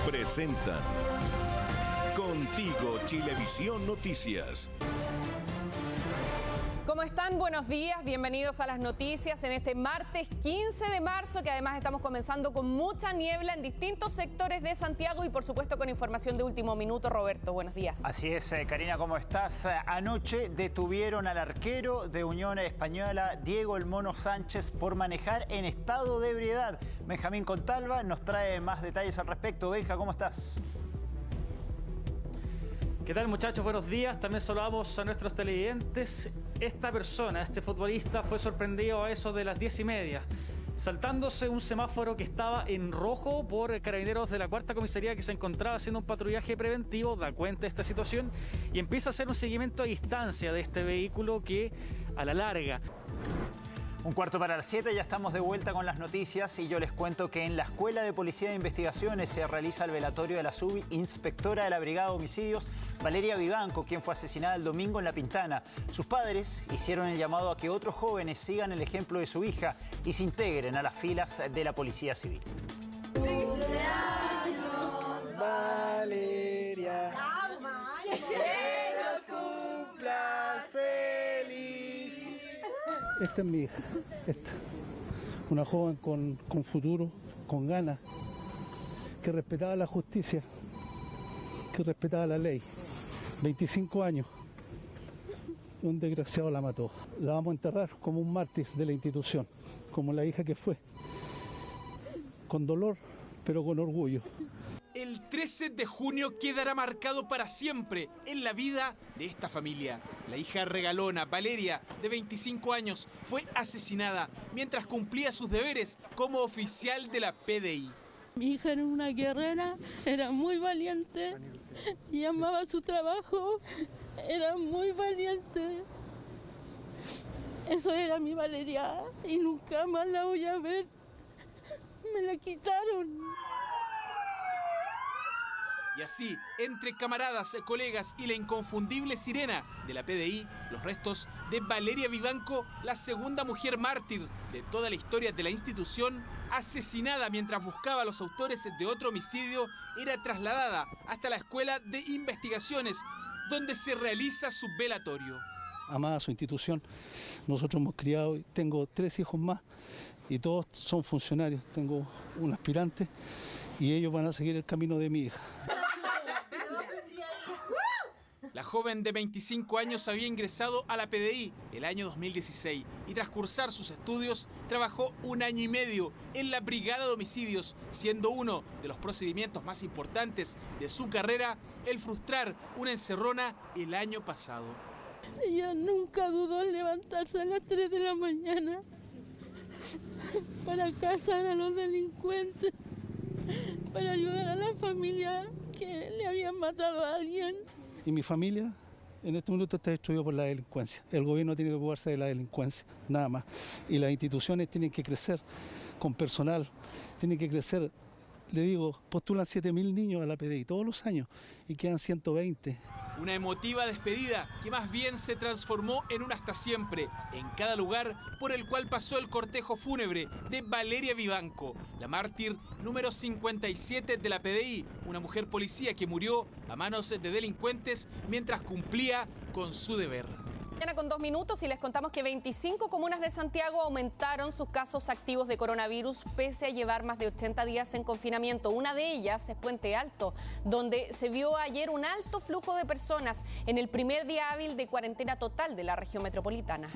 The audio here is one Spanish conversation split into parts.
presentan Contigo Chilevisión Noticias. ¿Cómo están? Buenos días, bienvenidos a las noticias en este martes 15 de marzo, que además estamos comenzando con mucha niebla en distintos sectores de Santiago y por supuesto con información de último minuto. Roberto, buenos días. Así es, Karina, ¿cómo estás? Anoche detuvieron al arquero de Unión Española, Diego El Mono Sánchez, por manejar en estado de ebriedad. Benjamín Contalva nos trae más detalles al respecto. Benja, ¿cómo estás? ¿Qué tal, muchachos? Buenos días. También saludamos a nuestros televidentes. Esta persona, este futbolista, fue sorprendido a eso de las 10:30, saltándose un semáforo que estaba en rojo por carabineros de la cuarta comisaría, que se encontraba haciendo un patrullaje preventivo. Da cuenta de esta situación y empieza a hacer un seguimiento a distancia de este vehículo que, a la larga... 7:15, ya estamos de vuelta con las noticias y yo les cuento que en la Escuela de Policía de Investigaciones se realiza el velatorio de la subinspectora de la Brigada de Homicidios, Valeria Vivanco, quien fue asesinada el domingo en La Pintana. Sus padres hicieron el llamado a que otros jóvenes sigan el ejemplo de su hija y se integren a las filas de la Policía Civil. ¡Cumpleaños, Valeria! ¡Que los cumplas feliz! Esta es mi hija, una joven con futuro, con ganas, que respetaba la justicia, que respetaba la ley. 25 años, un desgraciado la mató. La vamos a enterrar como un mártir de la institución, como la hija que fue, con dolor, pero con orgullo. El 13 de junio quedará marcado para siempre en la vida de esta familia. La hija regalona, Valeria, de 25 años, fue asesinada mientras cumplía sus deberes como oficial de la PDI. Mi hija era una guerrera, era muy valiente y amaba su trabajo, era muy valiente. Eso era mi Valeria y nunca más la voy a ver. Me la quitaron. Y así, entre camaradas, colegas y la inconfundible sirena de la PDI, los restos de Valeria Vivanco, la segunda mujer mártir de toda la historia de la institución, asesinada mientras buscaba a los autores de otro homicidio, era trasladada hasta la Escuela de Investigaciones, donde se realiza su velatorio. Amaba su institución, nosotros hemos criado, tengo 3 hijos más y todos son funcionarios, tengo un aspirante y ellos van a seguir el camino de mi hija. La joven de 25 años había ingresado a la PDI el año 2016 y tras cursar sus estudios trabajó 1 año y medio en la Brigada de Homicidios, siendo uno de los procedimientos más importantes de su carrera el frustrar una encerrona el año pasado. Ella nunca dudó en levantarse a las 3 de la mañana para cazar a los delincuentes, para ayudar a la familia que le habían matado a alguien. Y mi familia en este minuto está destruida por la delincuencia. El gobierno tiene que ocuparse de la delincuencia, nada más. Y las instituciones tienen que crecer con personal, tienen que crecer. Le digo, postulan 7.000 niños a la PDI todos los años y quedan 120. Una emotiva despedida que más bien se transformó en un hasta siempre en cada lugar por el cual pasó el cortejo fúnebre de Valeria Vivanco, la mártir número 57 de la PDI, una mujer policía que murió a manos de delincuentes mientras cumplía con su deber. Mañana con 2 minutos y les contamos que 25 comunas de Santiago aumentaron sus casos activos de coronavirus pese a llevar más de 80 días en confinamiento. Una de ellas es Puente Alto, donde se vio ayer un alto flujo de personas en el primer día hábil de cuarentena total de la región metropolitana.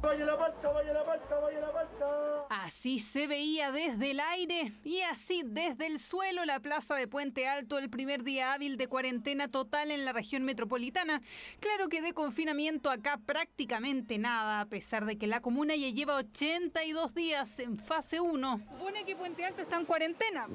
¡Vaya la palta, vaya la palta, vaya la palta! Así se veía desde el aire y así desde el suelo la plaza de Puente Alto el primer día hábil de cuarentena total en la región metropolitana. Claro que de confinamiento acá prácticamente nada, a pesar de que la comuna ya lleva 82 días en fase 1. Supone que Puente Alto está en cuarentena.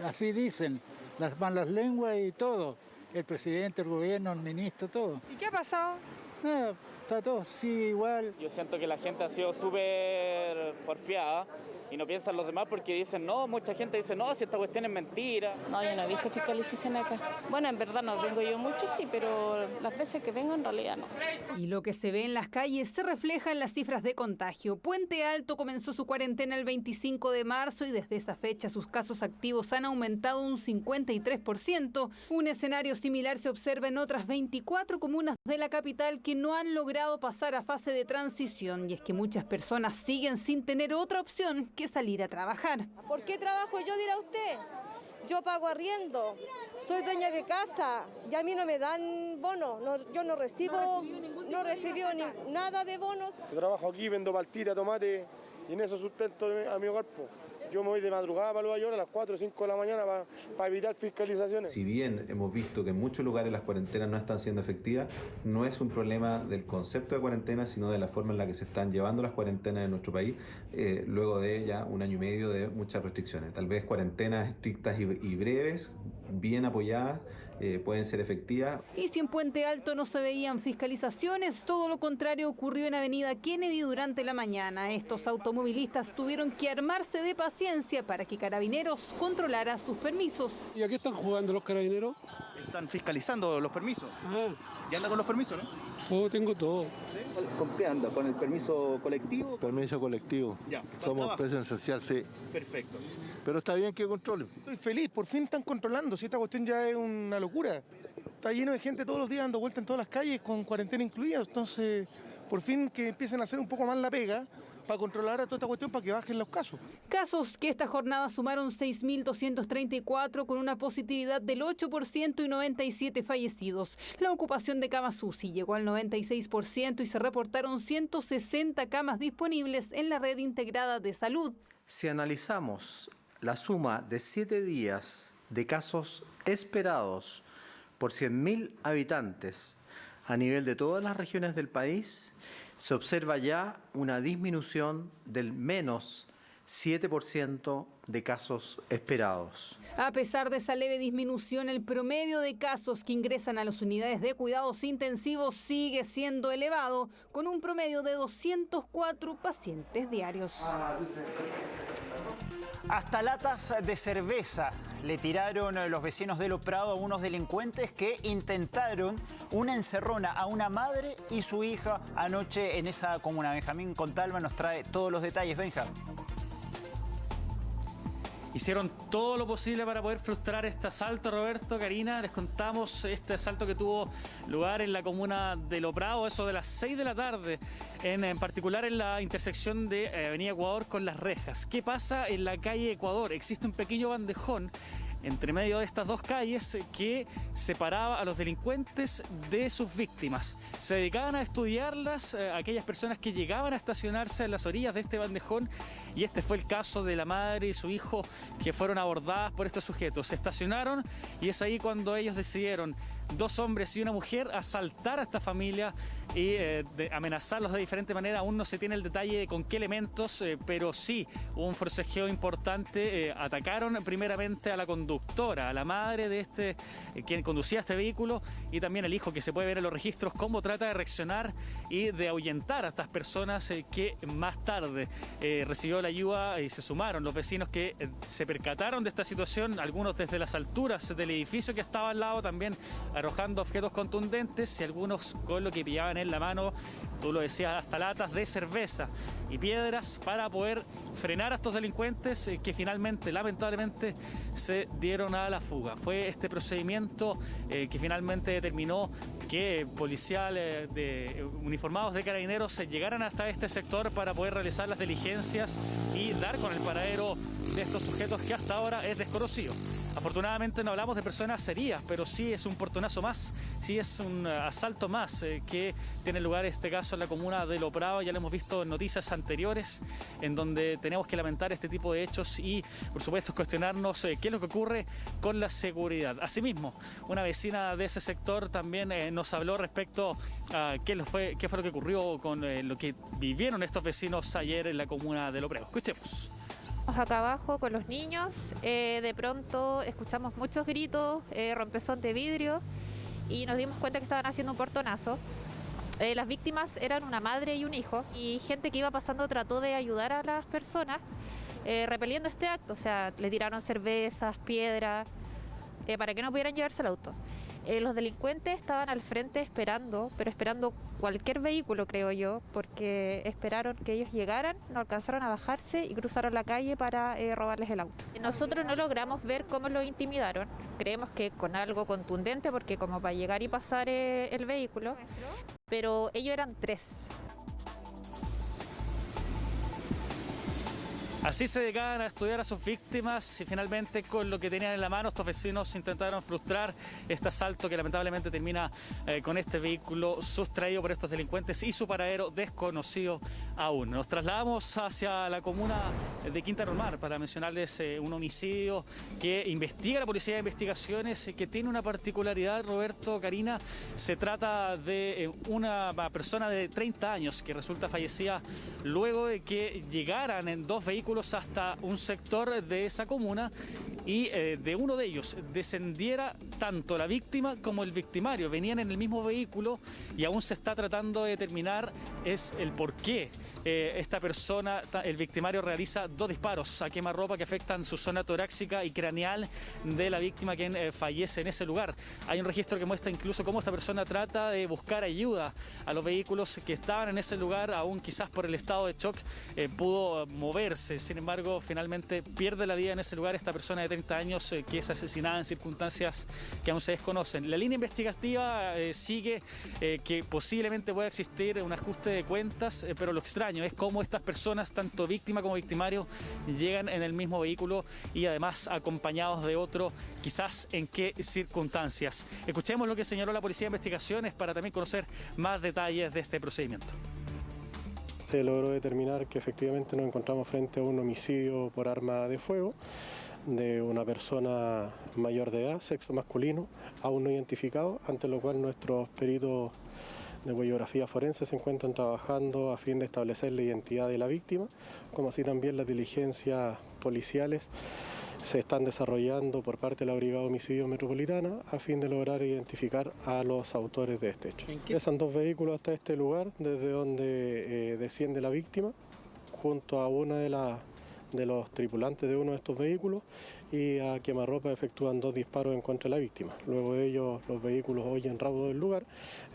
Así dicen las malas lenguas y todo. El presidente, el gobierno, el ministro, todo. ¿Y qué ha pasado? Nada, está todo, sí, igual. Yo siento que la gente ha sido súper porfiada y no piensan los demás porque dicen, no, mucha gente dice, no, si esta cuestión es mentira. No, yo no he visto fiscalización acá. Bueno, en verdad no vengo yo mucho, sí, pero las veces que vengo en realidad no. Y lo que se ve en las calles se refleja en las cifras de contagio. Puente Alto comenzó su cuarentena el 25 de marzo y desde esa fecha sus casos activos han aumentado un 53%. Un escenario similar se observa en otras 24 comunas de la capital que no han logrado pasar a fase de transición. Y es que muchas personas siguen sin tener otra opción que salir a trabajar. ¿Por qué trabajo yo, dirá usted? Yo pago arriendo, soy dueña de casa y a mí no me dan bono, yo no recibo nada de bonos. Yo trabajo aquí, vendo paltita, tomate y en eso sustento a mi hogar. Yo me voy de madrugada para Nueva York a las 4 o 5 de la mañana para evitar fiscalizaciones. Si bien hemos visto que en muchos lugares las cuarentenas no están siendo efectivas, no es un problema del concepto de cuarentena, sino de la forma en la que se están llevando las cuarentenas en nuestro país, luego de ya un año y medio de muchas restricciones. Tal vez cuarentenas estrictas y breves, bien apoyadas, pueden ser efectivas. Y si en Puente Alto no se veían fiscalizaciones, todo lo contrario ocurrió en Avenida Kennedy durante la mañana. Estos automovilistas tuvieron que armarse de paciencia para que Carabineros controlara sus permisos. ¿Y a qué están jugando los carabineros? Están fiscalizando los permisos. ¿Ya anda con los permisos, no? Oh, tengo todo. ¿Sí? ¿Con qué anda? ¿Con el permiso colectivo? Permiso colectivo. Ya. Somos preso esencial, sí. Perfecto. Pero está bien que controlen. Estoy feliz, por fin están controlando, si esta cuestión ya es una locura. Está lleno de gente todos los días dando vueltas en todas las calles con cuarentena incluida, entonces por fin que empiecen a hacer un poco más la pega para controlar a toda esta cuestión para que bajen los casos. Casos que esta jornada sumaron 6.234 con una positividad del 8% y 97 fallecidos. La ocupación de camas UCI llegó al 96% y se reportaron 160 camas disponibles en la red integrada de salud. Si analizamos la suma de 7 días de casos esperados por 100.000 habitantes a nivel de todas las regiones del país, se observa ya una disminución del menos 7% de casos esperados. A pesar de esa leve disminución, el promedio de casos que ingresan a las unidades de cuidados intensivos sigue siendo elevado, con un promedio de 204 pacientes diarios. Hasta latas de cerveza le tiraron los vecinos de Lo Prado a unos delincuentes que intentaron una encerrona a una madre y su hija anoche en esa comuna. Benjamín Contalva nos trae todos los detalles. Benja. Hicieron todo lo posible para poder frustrar este asalto, Roberto, Karina. Les contamos este asalto que tuvo lugar en la comuna de Lo Prado, eso de las 6 de la tarde, en particular en la intersección de Avenida Ecuador con Las Rejas. ¿Qué pasa en la calle Ecuador? Existe un pequeño bandejón entre medio de estas dos calles que separaba a los delincuentes de sus víctimas. Se dedicaban a estudiarlas aquellas personas que llegaban a estacionarse en las orillas de este bandejón, y este fue el caso de la madre y su hijo que fueron abordadas por estos sujetos. Se estacionaron y es ahí cuando ellos decidieron, 2 hombres y una mujer, asaltar a esta familia y amenazarlos de diferente manera. Aún no se tiene el detalle de con qué elementos, pero sí hubo un forcejeo importante. Atacaron primeramente a la conductora, a la madre de quien conducía este vehículo, y también el hijo, que se puede ver en los registros cómo trata de reaccionar y de ahuyentar a estas personas que más tarde recibió la ayuda, y se sumaron los vecinos que se percataron de esta situación, algunos desde las alturas del edificio que estaba al lado también arrojando objetos contundentes, y algunos con lo que pillaban en la mano, tú lo decías, hasta latas de cerveza y piedras para poder frenar a estos delincuentes que finalmente, lamentablemente, se dieron a la fuga. Fue este procedimiento que finalmente determinó que policiales uniformados de Carabineros llegaran hasta este sector para poder realizar las diligencias y dar con el paradero de estos sujetos, que hasta ahora es desconocido. Afortunadamente no hablamos de personas heridas, pero sí es un portonazo más, sí es un asalto más que tiene lugar en este caso en la comuna de Lo Prado. Ya lo hemos visto en noticias anteriores, en donde tenemos que lamentar este tipo de hechos y, por supuesto, cuestionarnos qué es lo que ocurre con la seguridad. Asimismo, una vecina de ese sector también nos habló respecto a qué fue lo que ocurrió con lo que vivieron estos vecinos ayer en la comuna de Lo Prado. Escuchemos. Acá abajo con los niños, de pronto escuchamos muchos gritos, rompezón de vidrio, y nos dimos cuenta que estaban haciendo un portonazo. Las víctimas eran una madre y un hijo, y gente que iba pasando trató de ayudar a las personas, repeliendo este acto. O sea, le tiraron cervezas, piedras, para que no pudieran llevarse el auto. Los delincuentes estaban al frente esperando, pero esperando cualquier vehículo, creo yo, porque esperaron que ellos llegaran, no alcanzaron a bajarse y cruzaron la calle para robarles el auto. Nosotros no logramos ver cómo lo intimidaron, creemos que con algo contundente, porque como para llegar y pasar el vehículo, pero ellos eran 3. Así se dedicaban a estudiar a sus víctimas y finalmente con lo que tenían en la mano estos vecinos intentaron frustrar este asalto que lamentablemente termina con este vehículo sustraído por estos delincuentes y su paradero desconocido aún. Nos trasladamos hacia la comuna de Quinta Normal para mencionarles un homicidio que investiga la Policía de Investigaciones, que tiene una particularidad, Roberto, Karina. Se trata de una persona de 30 años que resulta fallecida luego de que llegaran en 2 vehículos hasta un sector de esa comuna y de uno de ellos descendiera tanto la víctima como el victimario. Venían en el mismo vehículo y aún se está tratando de determinar es el por qué esta persona, el victimario, realiza 2 disparos a quemarropa que afectan su zona torácica y craneal de la víctima, quien fallece en ese lugar. Hay un registro que muestra incluso cómo esta persona trata de buscar ayuda a los vehículos que estaban en ese lugar, aún quizás por el estado de shock pudo moverse. Sin embargo, finalmente pierde la vida en ese lugar esta persona de 30 años que es asesinada en circunstancias que aún se desconocen. La línea investigativa sigue que posiblemente pueda existir un ajuste de cuentas, pero lo extraño es cómo estas personas, tanto víctima como victimario, llegan en el mismo vehículo y además acompañados de otro, quizás en qué circunstancias. Escuchemos lo que señaló la Policía de Investigaciones para también conocer más detalles de este procedimiento. Se logró determinar que efectivamente nos encontramos frente a un homicidio por arma de fuego de una persona mayor de edad, sexo masculino, aún no identificado, ante lo cual nuestros peritos de huellografía forense se encuentran trabajando a fin de establecer la identidad de la víctima, como así también las diligencias policiales se están desarrollando por parte de la Brigada de Homicidios Metropolitana a fin de lograr identificar a los autores de este hecho. Ingresan 2 vehículos hasta este lugar, desde donde desciende la víctima, junto a una de los tripulantes de uno de estos vehículos, y a quemarropa efectúan 2 disparos en contra de la víctima. Luego de ello, los vehículos huyen raudo del lugar,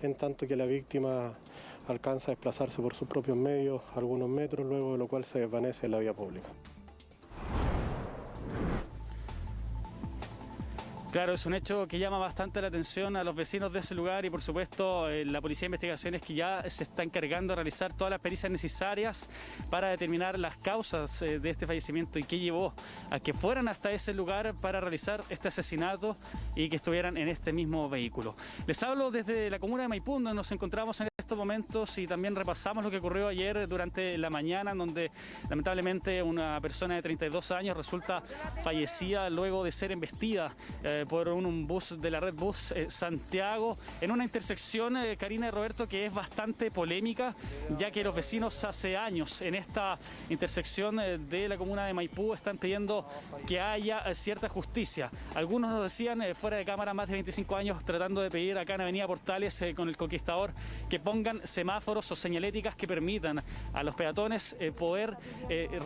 en tanto que la víctima alcanza a desplazarse por sus propios medios algunos metros, luego de lo cual se desvanece en la vía pública. Claro, es un hecho que llama bastante la atención a los vecinos de ese lugar y por supuesto la Policía de Investigaciones, que ya se está encargando de realizar todas las pericias necesarias para determinar las causas de este fallecimiento y qué llevó a que fueran hasta ese lugar para realizar este asesinato y que estuvieran en este mismo vehículo. Les hablo desde la comuna de Maipú, donde nos encontramos en estos momentos y también repasamos lo que ocurrió ayer durante la mañana, en donde lamentablemente una persona de 32 años resulta fallecida luego de ser embestida por un bus de la red Bus Santiago en una intersección, Karina y Roberto, que es bastante polémica, ya que los vecinos hace años en esta intersección de la comuna de Maipú están pidiendo que haya cierta justicia. Algunos nos decían fuera de cámara, más de 25 años tratando de pedir acá en Avenida Portales con el Conquistador que pongan semáforos o señaléticas que permitan a los peatones poder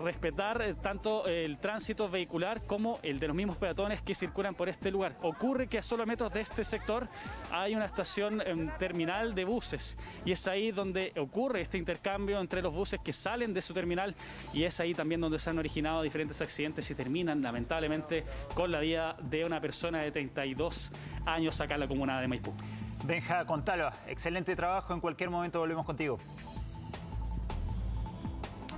respetar tanto el tránsito vehicular como el de los mismos peatones que circulan por este lugar. Ocurre que a solo metros de este sector hay una estación terminal de buses y es ahí donde ocurre este intercambio entre los buses que salen de su terminal y es ahí también donde se han originado diferentes accidentes y terminan lamentablemente con la vida de una persona de 32 años acá en la comuna de Maipú. Benja Contalva, excelente trabajo, en cualquier momento volvemos contigo.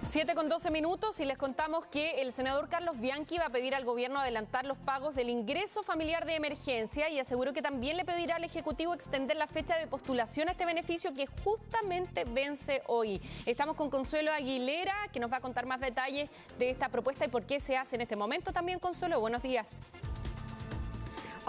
7:12 y les contamos que el senador Carlos Bianchi va a pedir al gobierno adelantar los pagos del ingreso familiar de emergencia y aseguró que también le pedirá al Ejecutivo extender la fecha de postulación a este beneficio que justamente vence hoy. Estamos con Consuelo Aguilera, que nos va a contar más detalles de esta propuesta y por qué se hace en este momento también. Consuelo, buenos días.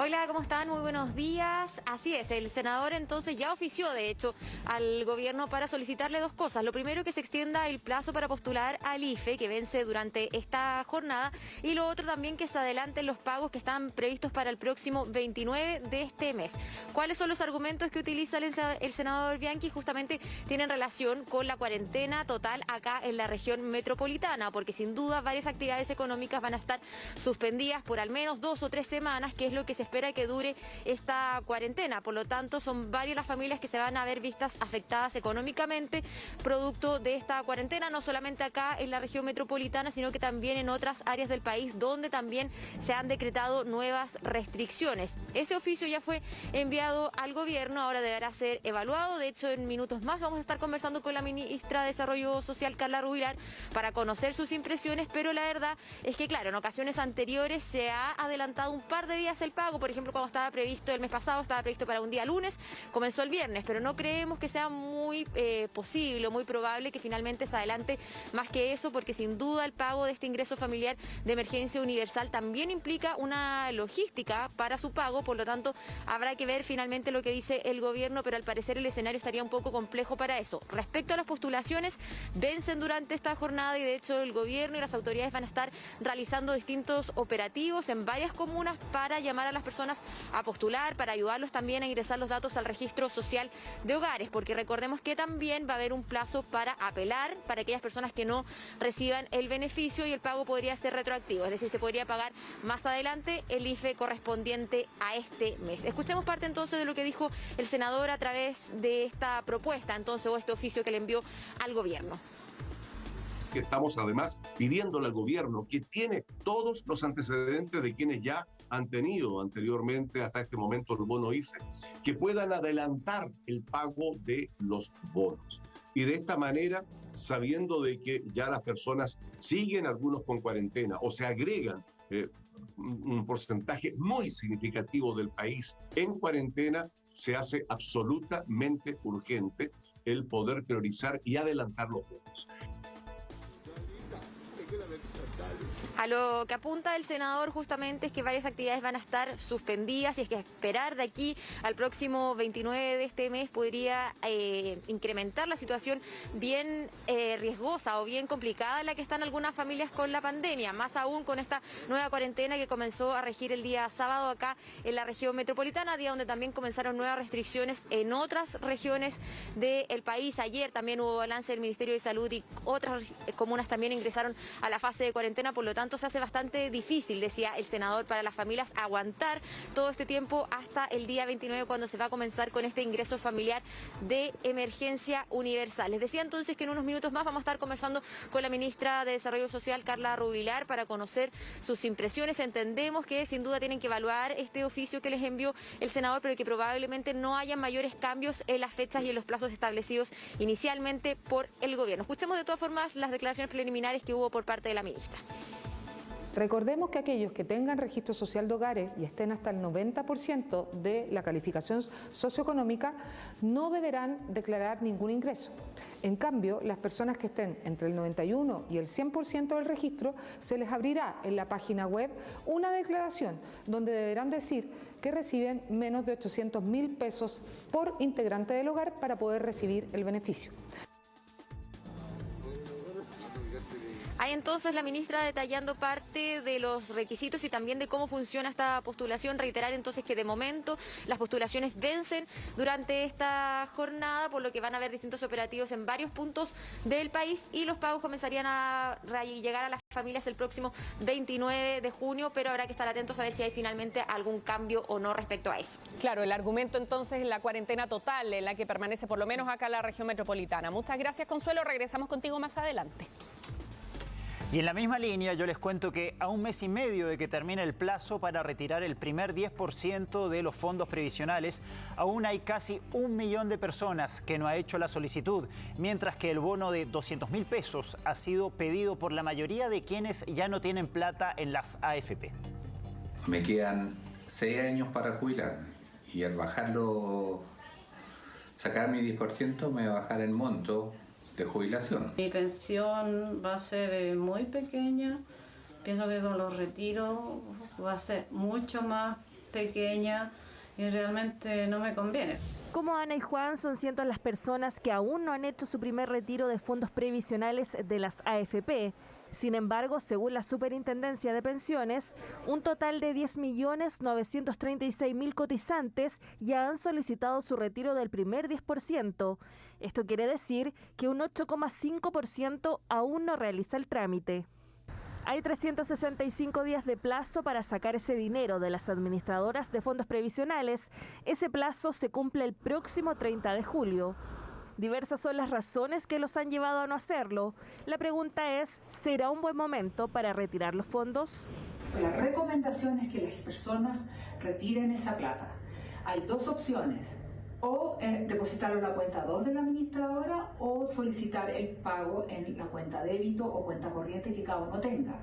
Hola, ¿cómo están? Muy buenos días. Así es, el senador entonces ya ofició, de hecho, al gobierno para solicitarle dos cosas. Lo primero, que se extienda el plazo para postular al IFE, que vence durante esta jornada, y lo otro también, que se adelanten los pagos que están previstos para el próximo 29 de este mes. ¿Cuáles son los argumentos que utiliza el senador Bianchi? Justamente tienen relación con la cuarentena total acá en la región metropolitana, porque sin duda varias actividades económicas van a estar suspendidas por al menos 2 o 3 semanas, que es lo que se espera que dure esta cuarentena. Por lo tanto, son varias las familias que se van a ver vistas afectadas económicamente producto de esta cuarentena, no solamente acá en la región metropolitana, sino que también en otras áreas del país donde también se han decretado nuevas restricciones. Ese oficio ya fue enviado al gobierno, ahora deberá ser evaluado. De hecho, en minutos más vamos a estar conversando con la ministra de Desarrollo Social, Carla Rubilar, para conocer sus impresiones, pero la verdad es que, claro, en ocasiones anteriores se ha adelantado un par de días el pago. Por ejemplo, cuando estaba previsto el mes pasado, estaba previsto para un día lunes, comenzó el viernes, pero no creemos que sea muy posible o muy probable que finalmente se adelante más que eso, porque sin duda el pago de este ingreso familiar de emergencia universal también implica una logística para su pago. Por lo tanto, habrá que ver finalmente lo que dice el gobierno, pero al parecer el escenario estaría un poco complejo para eso. Respecto a las postulaciones, vencen durante esta jornada y de hecho el gobierno y las autoridades van a estar realizando distintos operativos en varias comunas para llamar a las personas a postular, para ayudarlos también a ingresar los datos al registro social de hogares, porque recordemos que también va a haber un plazo para apelar para aquellas personas que no reciban el beneficio, y el pago podría ser retroactivo, es decir, se podría pagar más adelante el IFE correspondiente a este mes. Escuchemos parte entonces de lo que dijo el senador a través de esta propuesta entonces, o este oficio que le envió al gobierno. Que estamos además pidiéndole al gobierno, que tiene todos los antecedentes de quienes ya han tenido anteriormente hasta este momento el bono IFE, que puedan adelantar el pago de los bonos. Y de esta manera, sabiendo de que ya las personas siguen, algunos con cuarentena, o se agregan un porcentaje muy significativo del país en cuarentena, se hace absolutamente urgente el poder priorizar y adelantar los bonos. A lo que apunta el senador justamente es que varias actividades van a estar suspendidas, y es que esperar de aquí al próximo 29 de este mes podría incrementar la situación bien riesgosa o bien complicada en la que están algunas familias con la pandemia, más aún con esta nueva cuarentena que comenzó a regir el día sábado acá en la región metropolitana, día donde también comenzaron nuevas restricciones en otras regiones del país. Ayer también hubo balance del Ministerio de Salud y otras comunas también ingresaron a la fase de cuarentena. Por lo tanto, se hace bastante difícil, decía el senador, para las familias aguantar todo este tiempo hasta el día 29, cuando se va a comenzar con este ingreso familiar de emergencia universal. Les decía entonces que en unos minutos más vamos a estar conversando con la ministra de Desarrollo Social, Carla Rubilar, para conocer sus impresiones. Entendemos que sin duda tienen que evaluar este oficio que les envió el senador, pero que probablemente no haya mayores cambios en las fechas y en los plazos establecidos inicialmente por el gobierno. Escuchemos de todas formas las declaraciones preliminares que hubo por parte de la ministra. Recordemos que aquellos que tengan registro social de hogares y estén hasta el 90% de la calificación socioeconómica no deberán declarar ningún ingreso. En cambio, las personas que estén entre el 91 y el 100% del registro, se les abrirá en la página web una declaración donde deberán decir que reciben menos de 800.000 pesos por integrante del hogar para poder recibir el beneficio. Hay entonces la ministra detallando parte de los requisitos y también de cómo funciona esta postulación. Reiterar entonces que de momento las postulaciones vencen durante esta jornada, por lo que van a haber distintos operativos en varios puntos del país y los pagos comenzarían a llegar a las familias el próximo 29 de junio, pero habrá que estar atentos a ver si hay finalmente algún cambio o no respecto a eso. Claro, el argumento entonces es la cuarentena total en la que permanece por lo menos acá en la región metropolitana. Muchas gracias, Consuelo. Regresamos contigo más adelante. Y en la misma línea yo les cuento que a un mes y medio de que termine el plazo para retirar el primer 10% de los fondos previsionales, aún hay casi 1 millón de personas que no ha hecho la solicitud, mientras que el bono de 200.000 pesos ha sido pedido por la mayoría de quienes ya no tienen plata en las AFP. Me quedan 6 años para jubilar y al bajarlo, sacar mi 10%, me va a bajar el monto de jubilación. Mi pensión va a ser muy pequeña, pienso que con los retiros va a ser mucho más pequeña y realmente no me conviene. Como Ana y Juan, son cientos las personas que aún no han hecho su primer retiro de fondos previsionales de las AFP. Sin embargo, según la Superintendencia de Pensiones, un total de 10.936.000 cotizantes ya han solicitado su retiro del primer 10%. Esto quiere decir que un 8,5% aún no realiza el trámite. Hay 365 días de plazo para sacar ese dinero de las administradoras de fondos previsionales. Ese plazo se cumple el próximo 30 de julio. Diversas son las razones que los han llevado a no hacerlo. La pregunta es, ¿será un buen momento para retirar los fondos? La recomendación es que las personas retiren esa plata. Hay dos opciones, o depositarlo en la cuenta 2 de la administradora o solicitar el pago en la cuenta débito o cuenta corriente que cada uno tenga.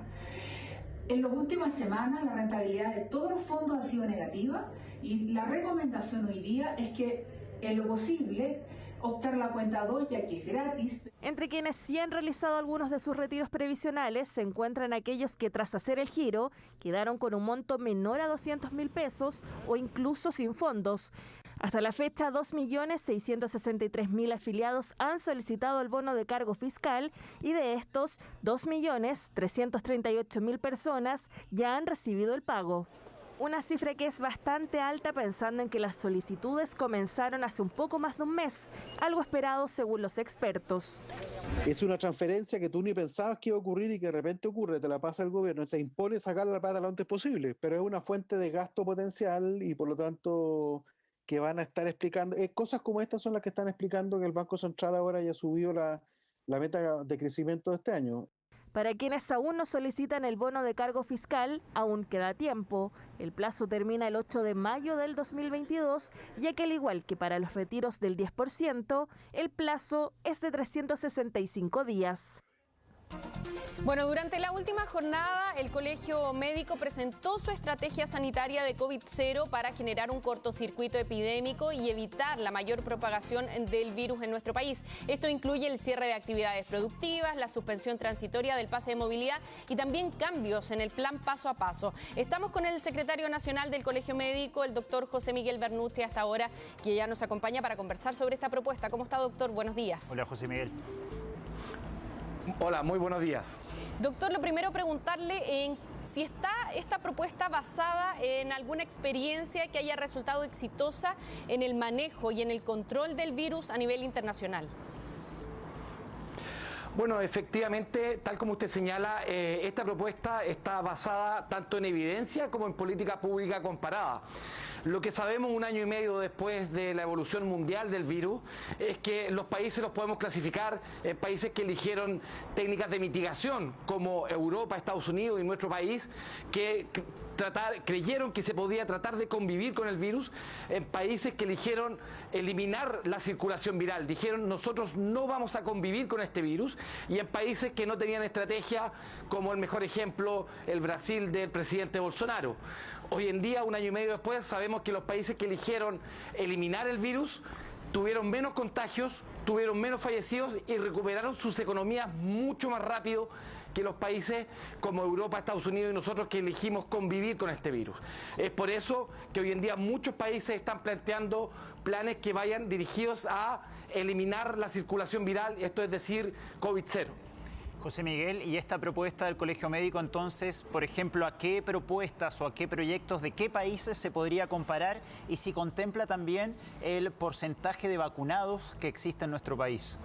En las últimas semanas la rentabilidad de todos los fondos ha sido negativa y la recomendación hoy día es que en lo posible optar la cuenta 2 ya que es gratis. Entre quienes sí han realizado algunos de sus retiros previsionales se encuentran aquellos que tras hacer el giro quedaron con un monto menor a 200.000 pesos o incluso sin fondos. Hasta la fecha, 2.663.000 afiliados han solicitado el bono de cargo fiscal y de estos, 2.338.000 personas ya han recibido el pago. Una cifra que es bastante alta pensando en que las solicitudes comenzaron hace un poco más de un mes, algo esperado según los expertos. Es una transferencia que tú ni pensabas que iba a ocurrir y que de repente ocurre, te la pasa el gobierno, se impone sacar la plata lo antes posible, pero es una fuente de gasto potencial y por lo tanto que van a estar explicando, cosas como estas son las que están explicando que el Banco Central ahora haya subido la meta de crecimiento de este año. Para quienes aún no solicitan el bono de cargo fiscal, aún queda tiempo. El plazo termina el 8 de mayo del 2022, ya que al igual que para los retiros del 10%, el plazo es de 365 días. Bueno, durante la última jornada, el Colegio Médico presentó su estrategia sanitaria de COVID-0 para generar un cortocircuito epidémico y evitar la mayor propagación del virus en nuestro país. Esto incluye el cierre de actividades productivas, la suspensión transitoria del pase de movilidad y también cambios en el plan paso a paso. Estamos con el secretario nacional del Colegio Médico, el doctor José Miguel Bernucci, hasta ahora, que ya nos acompaña para conversar sobre esta propuesta. ¿Cómo está, doctor? Buenos días. Hola, José Miguel. Hola, muy buenos días. Doctor, lo primero preguntarle en si está esta propuesta basada en alguna experiencia que haya resultado exitosa en el manejo y en el control del virus a nivel internacional. Bueno, efectivamente, tal como usted señala, esta propuesta está basada tanto en evidencia como en política pública comparada. Lo que sabemos un año y medio después de la evolución mundial del virus es que los países los podemos clasificar en países que eligieron técnicas de mitigación, como Europa, Estados Unidos y nuestro país, que creyeron que se podía tratar de convivir con el virus, en países que eligieron eliminar la circulación viral, dijeron nosotros no vamos a convivir con este virus, y en países que no tenían estrategia, como el mejor ejemplo, el Brasil del presidente Bolsonaro. Hoy en día, un año y medio después, sabemos que los países que eligieron eliminar el virus tuvieron menos contagios, tuvieron menos fallecidos y recuperaron sus economías mucho más rápido que los países como Europa, Estados Unidos y nosotros que elegimos convivir con este virus. Es por eso que hoy en día muchos países están planteando planes que vayan dirigidos a eliminar la circulación viral, esto es decir, COVID-0. José Miguel, y esta propuesta del Colegio Médico, entonces, por ejemplo, ¿a qué propuestas o a qué proyectos de qué países se podría comparar y si contempla también el porcentaje de vacunados que existe en nuestro país?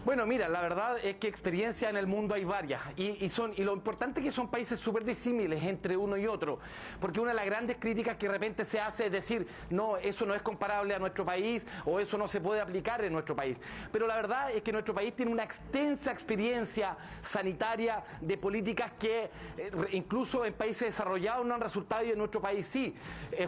Bueno, mira, la verdad es que experiencia en el mundo hay varias y lo importante es que son países súper disímiles entre uno y otro, porque una de las grandes críticas que de repente se hace es decir, no, eso no es comparable a nuestro país o eso no se puede aplicar en nuestro país. Pero la verdad es que nuestro país tiene una extensa experiencia sanitaria de políticas que incluso en países desarrollados no han resultado y en nuestro país sí.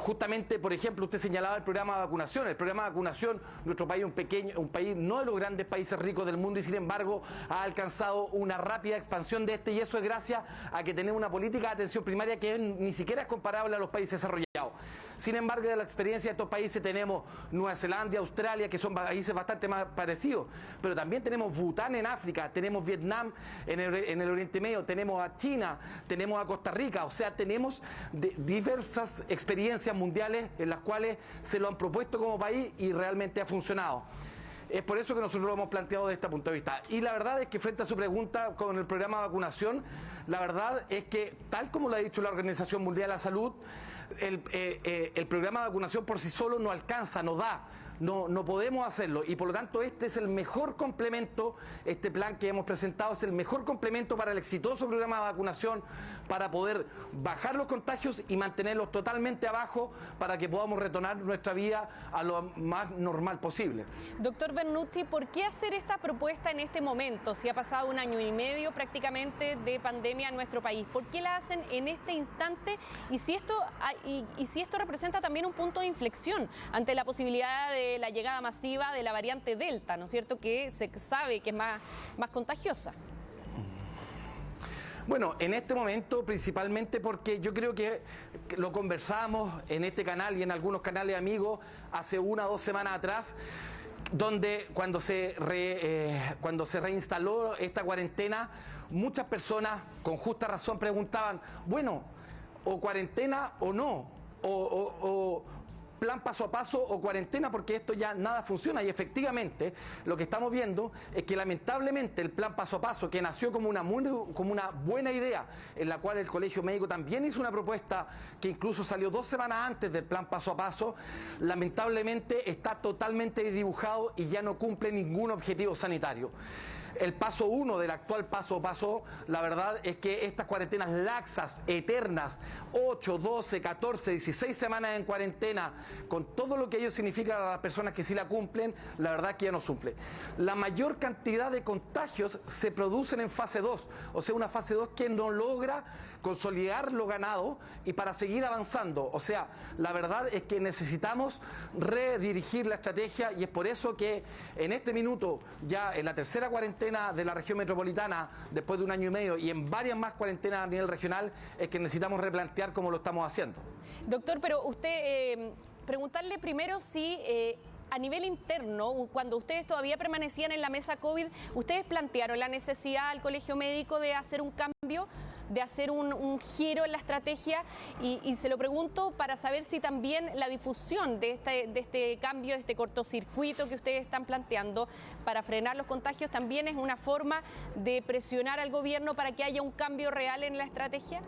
Justamente, por ejemplo, usted señalaba el programa de vacunación. El programa de vacunación, nuestro país es un país no de los grandes países ricos del mundo, mundo y sin embargo ha alcanzado una rápida expansión de y eso es gracias a que tenemos una política de atención primaria que ni siquiera es comparable a los países desarrollados. Sin embargo, de la experiencia de estos países tenemos Nueva Zelanda, Australia, que son países bastante más parecidos, pero también tenemos Bután en África, tenemos Vietnam en el Oriente Medio, tenemos a China, tenemos a Costa Rica, o sea, tenemos diversas experiencias mundiales en las cuales se lo han propuesto como país y realmente ha funcionado. Es por eso que nosotros lo hemos planteado desde este punto de vista. Y la verdad es que frente a su pregunta con el programa de vacunación, la verdad es que, tal como lo ha dicho la Organización Mundial de la Salud, el programa de vacunación por sí solo no alcanza, no da. No podemos hacerlo y por lo tanto este es el mejor complemento, este plan que hemos presentado es el mejor complemento para el exitoso programa de vacunación para poder bajar los contagios y mantenerlos totalmente abajo para que podamos retornar nuestra vida a lo más normal posible. Doctor Bernucci, ¿por qué hacer esta propuesta en este momento? Si ha pasado 1 año y medio prácticamente de pandemia en nuestro país, ¿por qué la hacen en este instante? Y si esto representa también un punto de inflexión ante la posibilidad de la llegada masiva de la variante Delta, ¿no es cierto?, que se sabe que es más contagiosa. Bueno, en este momento principalmente porque yo creo que lo conversamos en este canal y en algunos canales amigos hace 1 o 2 semanas atrás, donde cuando se reinstaló esta cuarentena, muchas personas con justa razón preguntaban, bueno, o cuarentena o no, o plan paso a paso o cuarentena, porque esto ya nada funciona. Y efectivamente lo que estamos viendo es que lamentablemente el plan paso a paso, que nació como una buena idea, en la cual el Colegio Médico también hizo una propuesta que incluso salió 2 semanas antes del plan paso a paso, lamentablemente está totalmente dibujado y ya no cumple ningún objetivo sanitario. El paso 1 del actual paso a paso, la verdad es que estas cuarentenas laxas, eternas, 8, 12, 14, 16 semanas en cuarentena, con todo lo que ello significa a las personas que sí la cumplen, la verdad es que ya no cumple. La mayor cantidad de contagios se producen en fase 2, o sea, una fase 2 que no logra consolidar lo ganado y para seguir avanzando. O sea, la verdad es que necesitamos redirigir la estrategia y es por eso que en este minuto, ya en la tercera cuarentena de la región metropolitana, después de 1 año y medio, y en varias más cuarentenas a nivel regional, es que necesitamos replantear cómo lo estamos haciendo. Doctor, pero usted, preguntarle primero si a nivel interno, cuando ustedes todavía permanecían en la mesa COVID, ¿ustedes plantearon la necesidad al Colegio Médico de hacer un cambio, de hacer un giro en la estrategia? Y se lo pregunto para saber si también la difusión de este cambio, de este cortocircuito que ustedes están planteando para frenar los contagios, también es una forma de presionar al gobierno para que haya un cambio real en la estrategia.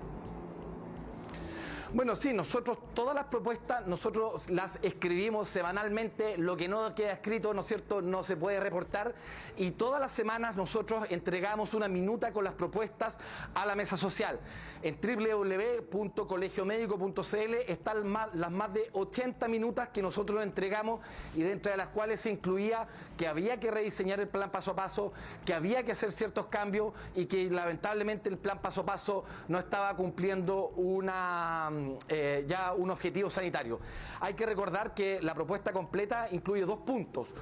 Bueno, sí, nosotros todas las propuestas, nosotros las escribimos semanalmente, lo que no queda escrito, ¿no es cierto?, no se puede reportar, y todas las semanas nosotros entregamos una minuta con las propuestas a la mesa social. En www.colegiomédico.cl están las más de 80 minutas que nosotros entregamos y dentro de las cuales se incluía que había que rediseñar el plan paso a paso, que había que hacer ciertos cambios y que lamentablemente el plan paso a paso no estaba cumpliendo ya un objetivo sanitario. Hay que recordar que la propuesta completa incluye 2 puntos.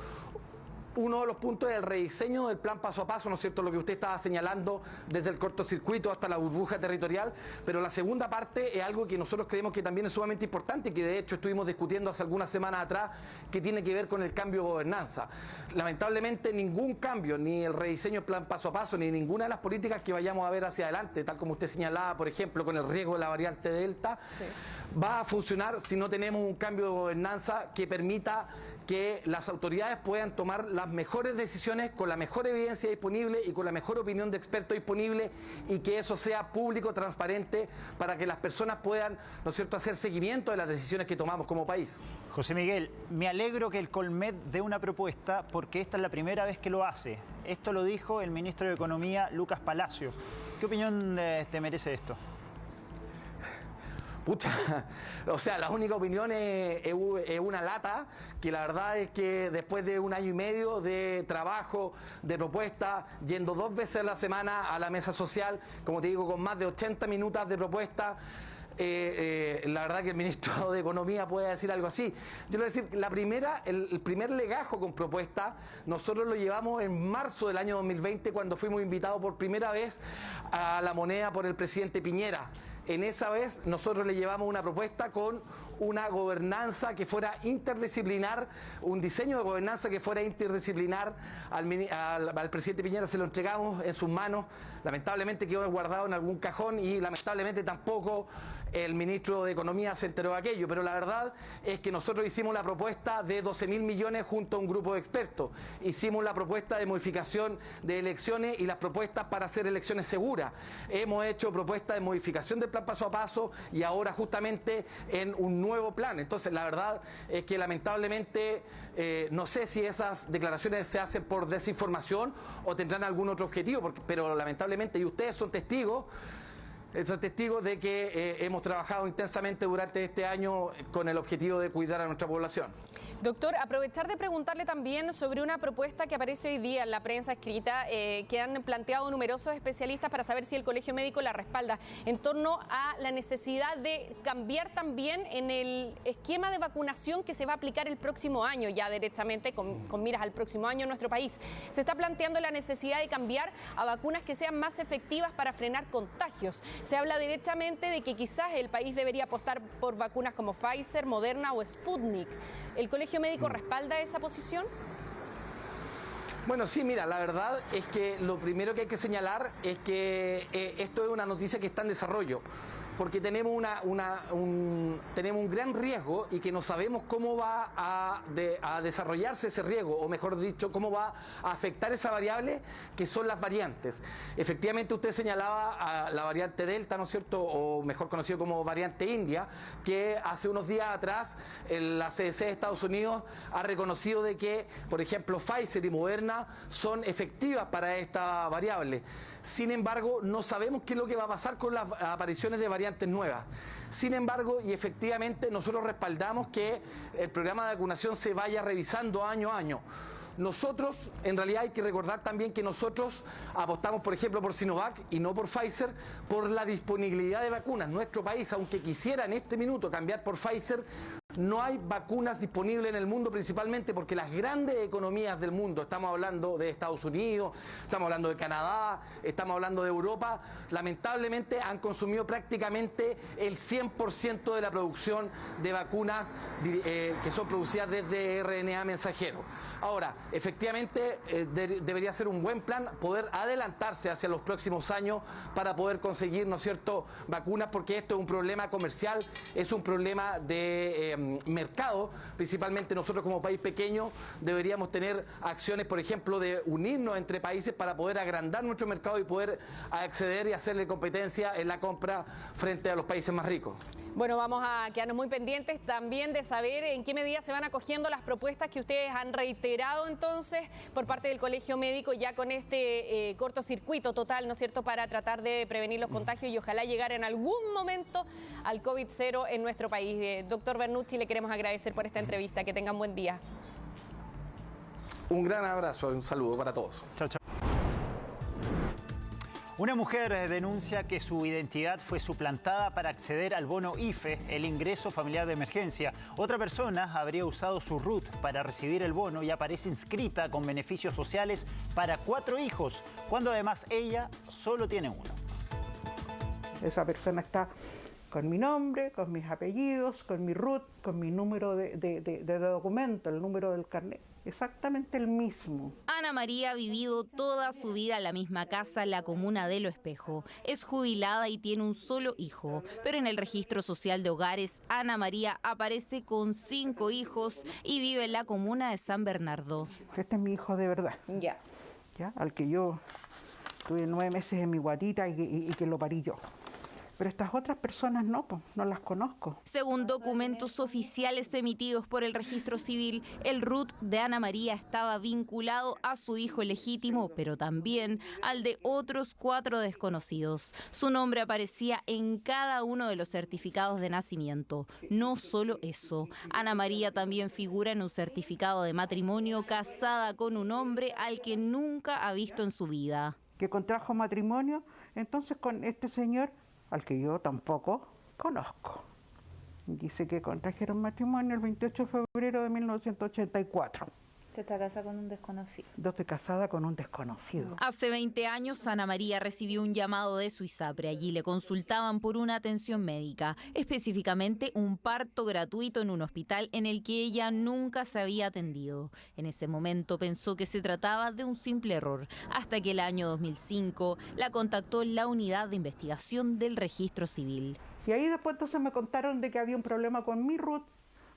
Uno de los puntos es el rediseño del plan paso a paso, ¿no es cierto?, lo que usted estaba señalando desde el cortocircuito hasta la burbuja territorial, pero la segunda parte es algo que nosotros creemos que también es sumamente importante y que de hecho estuvimos discutiendo hace algunas semanas atrás, que tiene que ver con el cambio de gobernanza. Lamentablemente ningún cambio, ni el rediseño del plan paso a paso, ni ninguna de las políticas que vayamos a ver hacia adelante, tal como usted señalaba, por ejemplo, con el riesgo de la variante Delta, va a funcionar si no tenemos un cambio de gobernanza que permita que las autoridades puedan tomar las mejores decisiones con la mejor evidencia disponible y con la mejor opinión de expertos disponible y que eso sea público, transparente, para que las personas puedan, ¿no es cierto?, hacer seguimiento de las decisiones que tomamos como país. José Miguel, me alegro que el Colmed dé una propuesta porque esta es la primera vez que lo hace. Esto lo dijo el ministro de Economía, Lucas Palacios. ¿Qué opinión te merece esto? Pucha, o sea, la única opinión es una lata, que la verdad es que después de 1 año y medio de trabajo, de propuesta, yendo 2 veces a la semana a la mesa social, como te digo, con más de 80 minutos de propuesta, la verdad que el ministro de Economía puede decir algo así. Yo le voy a decir, el primer legajo con propuesta, nosotros lo llevamos en marzo del año 2020, cuando fuimos invitados por primera vez a La Moneda por el presidente Piñera. En esa vez nosotros le llevamos una propuesta con una gobernanza que fuera interdisciplinar, un diseño de gobernanza que fuera interdisciplinar al presidente Piñera, se lo entregamos en sus manos, lamentablemente quedó guardado en algún cajón y lamentablemente tampoco el ministro de Economía se enteró de aquello, pero la verdad es que nosotros hicimos la propuesta de 12.000 millones junto a un grupo de expertos, hicimos la propuesta de modificación de elecciones y las propuestas para hacer elecciones seguras, hemos hecho propuestas de modificación del plan paso a paso y ahora justamente en un nuevo plan. Entonces la verdad es que lamentablemente no sé si esas declaraciones se hacen por desinformación o tendrán algún otro objetivo, pero lamentablemente, y ustedes son testigos de que hemos trabajado intensamente durante este año con el objetivo de cuidar a nuestra población. Doctor, aprovechar de preguntarle también sobre una propuesta que aparece hoy día en la prensa escrita, que han planteado numerosos especialistas para saber si el Colegio Médico la respalda, en torno a la necesidad de cambiar también en el esquema de vacunación que se va a aplicar el próximo año, ya directamente con miras al próximo año en nuestro país. Se está planteando la necesidad de cambiar a vacunas que sean más efectivas para frenar contagios. Se habla directamente de que quizás el país debería apostar por vacunas como Pfizer, Moderna o Sputnik. ¿El Colegio Médico respalda esa posición? Bueno, sí, mira, la verdad es que lo primero que hay que señalar es que esto es una noticia que está en desarrollo, porque tenemos tenemos un gran riesgo y que no sabemos cómo va a desarrollarse ese riesgo, o mejor dicho, cómo va a afectar esa variable que son las variantes. Efectivamente, usted señalaba a la variante Delta, ¿no es cierto?, o mejor conocido como variante India, que hace unos días atrás la CDC de Estados Unidos ha reconocido de que, por ejemplo, Pfizer y Moderna son efectivas para esta variable. Sin embargo, no sabemos qué es lo que va a pasar con las apariciones de variantes nuevas. Sin embargo, y efectivamente, nosotros respaldamos que el programa de vacunación se vaya revisando año a año. Nosotros, en realidad hay que recordar también que nosotros apostamos, por ejemplo, por Sinovac y no por Pfizer, por la disponibilidad de vacunas. Nuestro país, aunque quisiera en este minuto cambiar por Pfizer, no hay vacunas disponibles en el mundo, principalmente porque las grandes economías del mundo, estamos hablando de Estados Unidos, estamos hablando de Canadá, estamos hablando de Europa, lamentablemente han consumido prácticamente el 100% de la producción de vacunas que son producidas desde RNA mensajero. Ahora, efectivamente, debería ser un buen plan poder adelantarse hacia los próximos años para poder conseguir, ¿no es cierto?, vacunas, porque esto es un problema comercial, es un problema de mercado. Principalmente nosotros como país pequeño deberíamos tener acciones, por ejemplo, de unirnos entre países para poder agrandar nuestro mercado y poder acceder y hacerle competencia en la compra frente a los países más ricos. Bueno, vamos a quedarnos muy pendientes también de saber en qué medida se van acogiendo las propuestas que ustedes han reiterado entonces por parte del Colegio Médico, ya con este cortocircuito total, ¿no es cierto?, para tratar de prevenir los contagios y ojalá llegar en algún momento al COVID-0 en nuestro país. Doctor Bernucci, le queremos agradecer por esta entrevista. Que tengan buen día. Un gran abrazo, un saludo para todos. Chao, chao. Una mujer denuncia que su identidad fue suplantada para acceder al bono IFE, el ingreso familiar de emergencia. Otra persona habría usado su RUT para recibir el bono y aparece inscrita con beneficios sociales para 4 hijos, cuando además ella solo tiene uno. Esa persona está con mi nombre, con mis apellidos, con mi RUT, con mi número de documento, el número del carnet. Exactamente el mismo. Ana María ha vivido toda su vida en la misma casa en la comuna de Lo Espejo. Es jubilada y tiene un solo hijo, pero en el registro social de hogares, Ana María aparece con 5 hijos y vive en la comuna de San Bernardo. Este es mi hijo de verdad. Ya, al que yo tuve 9 meses en mi guatita y que lo parí yo. Pero estas otras personas no las conozco. Según documentos oficiales emitidos por el registro civil, el RUT de Ana María estaba vinculado a su hijo legítimo, pero también al de otros 4 desconocidos. Su nombre aparecía en cada uno de los certificados de nacimiento. No solo eso, Ana María también figura en un certificado de matrimonio casada con un hombre al que nunca ha visto en su vida. Que contrajo matrimonio entonces con este señor, al que yo tampoco Conozco. Dice que contrajeron matrimonio el 28 de febrero de 1984. ¿Usted está casada con un desconocido? Yo estoy casada con un desconocido. Hace 20 años, Ana María recibió un llamado de su ISAPRE. Allí le consultaban por una atención médica, específicamente un parto gratuito en un hospital en el que ella nunca se había atendido. En ese momento pensó que se trataba de un simple error, hasta que el año 2005 la contactó la Unidad de Investigación del Registro Civil. Y ahí después entonces me contaron de que había un problema con mi RUT,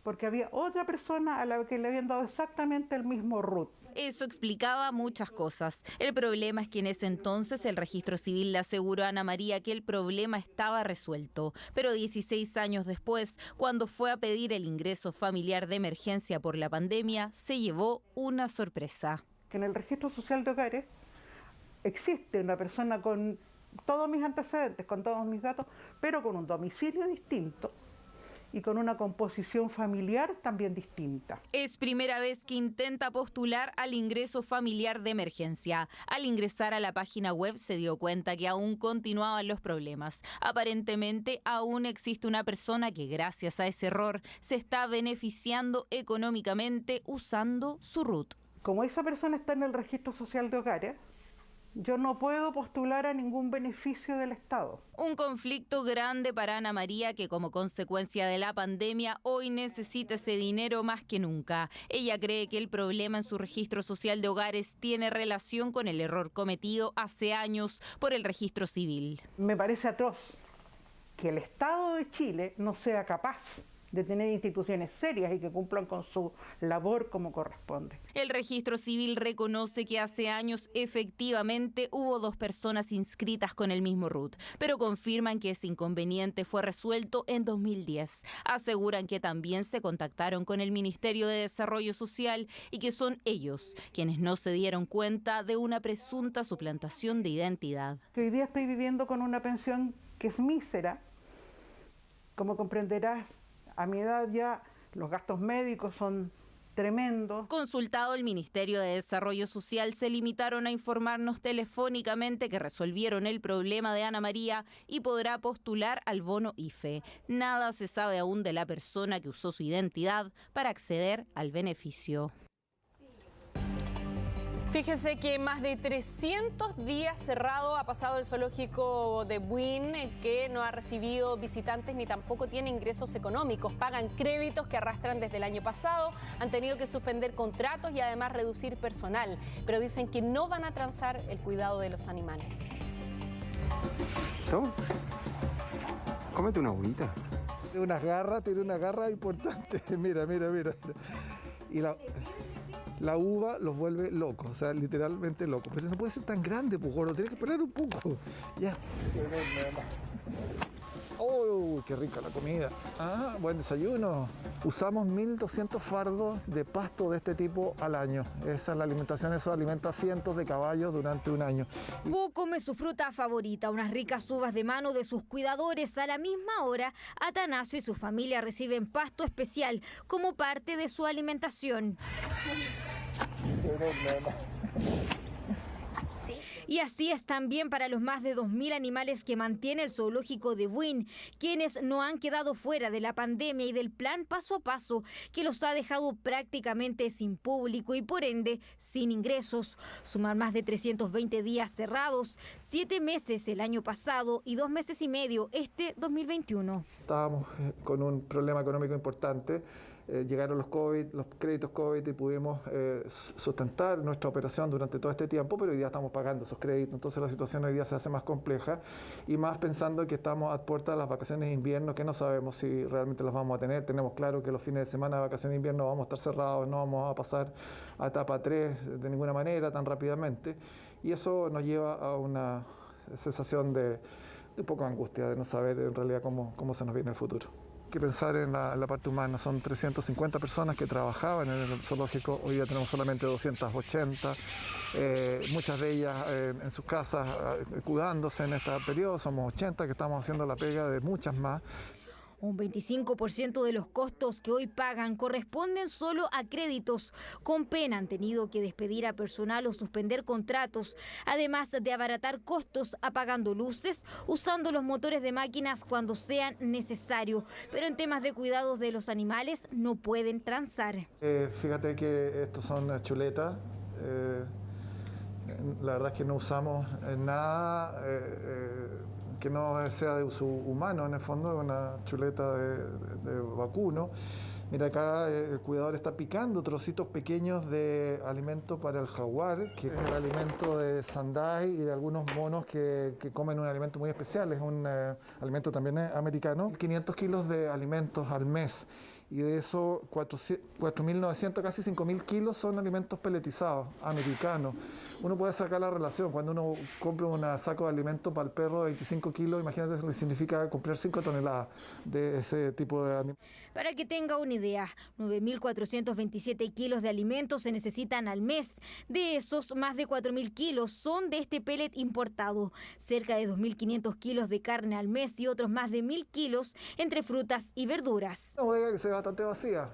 porque había otra persona a la que le habían dado exactamente el mismo RUT. Eso explicaba muchas cosas. El problema es que en ese entonces el registro civil le aseguró a Ana María que el problema estaba resuelto. Pero 16 años después, cuando fue a pedir el ingreso familiar de emergencia por la pandemia, se llevó una sorpresa. Que en el registro social de hogares existe una persona con todos mis antecedentes, con todos mis datos, pero con un domicilio distinto y con una composición familiar también distinta. Es primera vez que intenta postular al ingreso familiar de emergencia. Al ingresar a la página web se dio cuenta que aún continuaban los problemas. Aparentemente aún existe una persona que gracias a ese error se está beneficiando económicamente usando su RUT. Como esa persona está en el registro social de hogares, yo no puedo postular a ningún beneficio del Estado. Un conflicto grande para Ana María que como consecuencia de la pandemia hoy necesita ese dinero más que nunca. Ella cree que el problema en su registro social de hogares tiene relación con el error cometido hace años por el registro civil. Me parece atroz que el Estado de Chile no sea capaz de tener instituciones serias y que cumplan con su labor como corresponde. El registro civil reconoce que hace años efectivamente hubo 2 personas inscritas con el mismo RUT, pero confirman que ese inconveniente fue resuelto en 2010. Aseguran que también se contactaron con el Ministerio de Desarrollo Social y que son ellos quienes no se dieron cuenta de una presunta suplantación de identidad. Hoy día estoy viviendo con una pensión que es mísera. Como comprenderás, a mi edad ya los gastos médicos son tremendos. Consultado el Ministerio de Desarrollo Social, se limitaron a informarnos telefónicamente que resolvieron el problema de Ana María y podrá postular al bono IFE. Nada se sabe aún de la persona que usó su identidad para acceder al beneficio. Fíjese que más de 300 días cerrado ha pasado el zoológico de Buin, que no ha recibido visitantes ni tampoco tiene ingresos económicos. Pagan créditos que arrastran desde el año pasado, han tenido que suspender contratos y además reducir personal, pero dicen que no van a transar el cuidado de los animales. ¿Toma? Cómete una agüita. Tiene una garra importante. Mira. Y la uva los vuelve locos, o sea, literalmente locos. Pero no puede ser tan grande, pues, gordo, tienes que esperar un poco. Ya. ¡Oh, qué rica la comida! Ah, buen desayuno. Usamos 1.200 fardos de pasto de este tipo al año. Esa es la alimentación, eso alimenta a cientos de caballos durante un año. Bu come su fruta favorita, unas ricas uvas de mano de sus cuidadores. A la misma hora, Atanasio y su familia reciben pasto especial como parte de su alimentación. Y así es también para los más de 2.000 animales que mantiene el zoológico de Buin, quienes no han quedado fuera de la pandemia y del plan paso a paso que los ha dejado prácticamente sin público y por ende sin ingresos. Suman más de 320 días cerrados, 7 meses el año pasado y 2 meses y medio este 2021. Estábamos con un problema económico importante. Llegaron los créditos COVID y pudimos sustentar nuestra operación durante todo este tiempo, pero hoy día estamos pagando esos créditos, entonces la situación hoy día se hace más compleja y más pensando que estamos a puerta de las vacaciones de invierno, que no sabemos si realmente las vamos a tener. Tenemos claro que los fines de semana de vacaciones de invierno vamos a estar cerrados, no vamos a pasar a etapa 3 de ninguna manera tan rápidamente, y eso nos lleva a una sensación de un poco de angustia, de no saber en realidad cómo se nos viene el futuro. Hay que pensar en la parte humana. Son 350 personas que trabajaban en el zoológico, hoy día tenemos solamente 280, muchas de ellas en sus casas cuidándose en este periodo, somos 80 que estamos haciendo la pega de muchas más. Un 25% de los costos que hoy pagan corresponden solo a créditos. Con pena han tenido que despedir a personal o suspender contratos, además de abaratar costos apagando luces, usando los motores de máquinas cuando sean necesario. Pero en temas de cuidados de los animales no pueden transar. Fíjate que estos son chuletas. La verdad es que no usamos nada que no sea de uso humano, en el fondo, una chuleta de vacuno. Mira, acá el cuidador está picando trocitos pequeños de alimento para el jaguar, que es el alimento de Sandai y de algunos monos que comen un alimento muy especial, es un alimento también americano. 500 kilos de alimentos al mes. Y de eso 4.900, casi 5.000 kilos son alimentos peletizados, americanos. Uno puede sacar la relación. Cuando uno compra un saco de alimento para el perro de 25 kilos, imagínate lo que significa comprar 5 toneladas de ese tipo de alimentos. Para que tenga una idea, 9.427 kilos de alimentos se necesitan al mes. De esos, más de 4.000 kilos son de este pellet importado. Cerca de 2.500 kilos de carne al mes y otros más de 1.000 kilos entre frutas y verduras. Una bodega que se ve bastante vacía.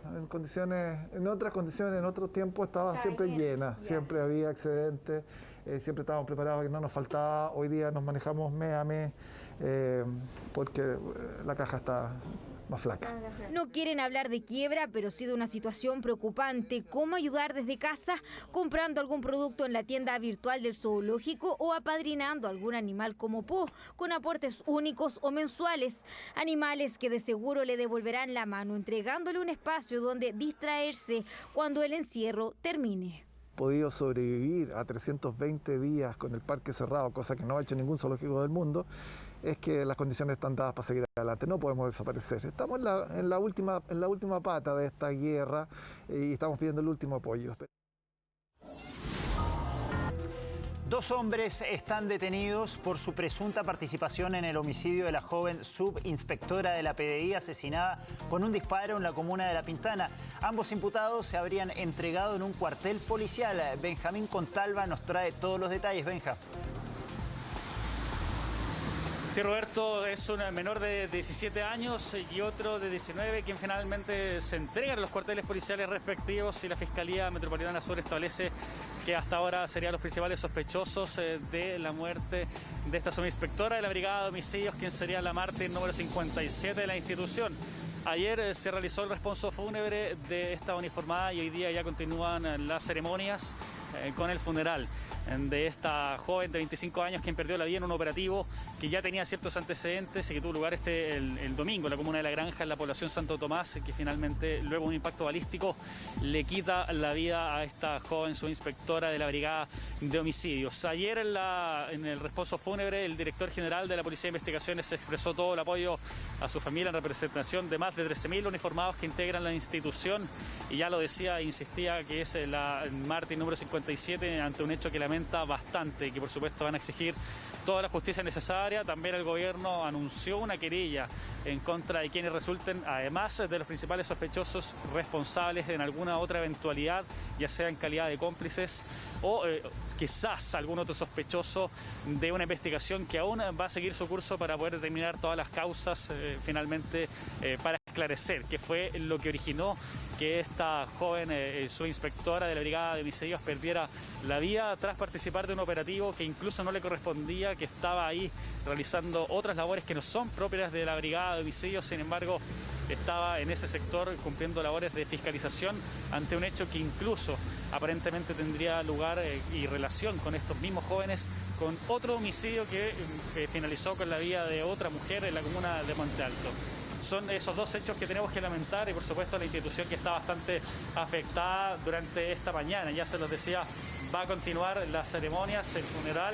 En otras condiciones, en otro tiempo estaba siempre llena. Siempre había excedente. Siempre estábamos preparados, que no nos faltaba. Hoy día nos manejamos mes a mes porque la caja está más flaca. No quieren hablar de quiebra, pero sí de una situación preocupante. ¿Cómo ayudar desde casa? Comprando algún producto en la tienda virtual del zoológico o apadrinando algún animal como Po, con aportes únicos o mensuales. Animales que de seguro le devolverán la mano, entregándole un espacio donde distraerse cuando el encierro termine. Podido sobrevivir a 320 días con el parque cerrado, cosa que no ha hecho ningún zoológico del mundo, es que las condiciones están dadas para seguir adelante. No podemos desaparecer. Estamos en la última pata de esta guerra y estamos pidiendo el último apoyo. 2 hombres están detenidos por su presunta participación en el homicidio de la joven subinspectora de la PDI asesinada con un disparo en la comuna de La Pintana. Ambos imputados se habrían entregado en un cuartel policial. Benjamín Contalva nos trae todos los detalles. Benja. Sí, Roberto, es un menor de 17 años y otro de 19 quien finalmente se entrega en los cuarteles policiales respectivos y la Fiscalía Metropolitana Sur establece que hasta ahora serían los principales sospechosos de la muerte de esta subinspectora de la Brigada de Homicidios, quien sería la mártir número 57 de la institución. Ayer se realizó el responso fúnebre de esta uniformada y hoy día ya continúan las ceremonias con el funeral de esta joven de 25 años quien perdió la vida en un operativo que ya tenía ciertos antecedentes y que tuvo lugar el domingo en la comuna de La Granja, en la población Santo Tomás, que finalmente, luego de un impacto balístico, le quita la vida a esta joven subinspectora de la Brigada de Homicidios. Ayer en el responso fúnebre, el director general de la Policía de Investigaciones expresó todo el apoyo a su familia en representación de más de 13.000 uniformados que integran la institución, y ya lo decía e insistía que es la mártir número 57 ante un hecho que lamenta bastante y que por supuesto van a exigir toda la justicia necesaria. También el gobierno anunció una querella en contra de quienes resulten, además de los principales sospechosos, responsables en alguna otra eventualidad, ya sea en calidad de cómplices o quizás algún otro sospechoso de una investigación que aún va a seguir su curso para poder determinar todas las causas finalmente para esclarecer qué fue lo que originó que esta joven subinspectora de la Brigada de Homicidios perdiera la vida tras participar de un operativo que incluso no le correspondía, que estaba ahí realizando otras labores que no son propias de la Brigada de Homicidios. Sin embargo, estaba en ese sector cumpliendo labores de fiscalización ante un hecho que incluso aparentemente tendría lugar y relación con estos mismos jóvenes, con otro homicidio que finalizó con la vida de otra mujer en la comuna de Monte Alto. Son esos 2 hechos que tenemos que lamentar y por supuesto la institución que está bastante afectada durante esta mañana. Ya se los decía, va a continuar las ceremonias, el funeral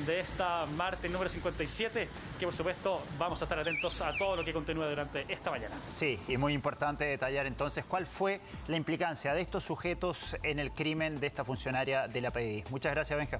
de esta mártir número 57, que por supuesto vamos a estar atentos a todo lo que continúe durante esta mañana. Sí, y muy importante detallar entonces cuál fue la implicancia de estos sujetos en el crimen de esta funcionaria de la PDI. Muchas gracias, Benja.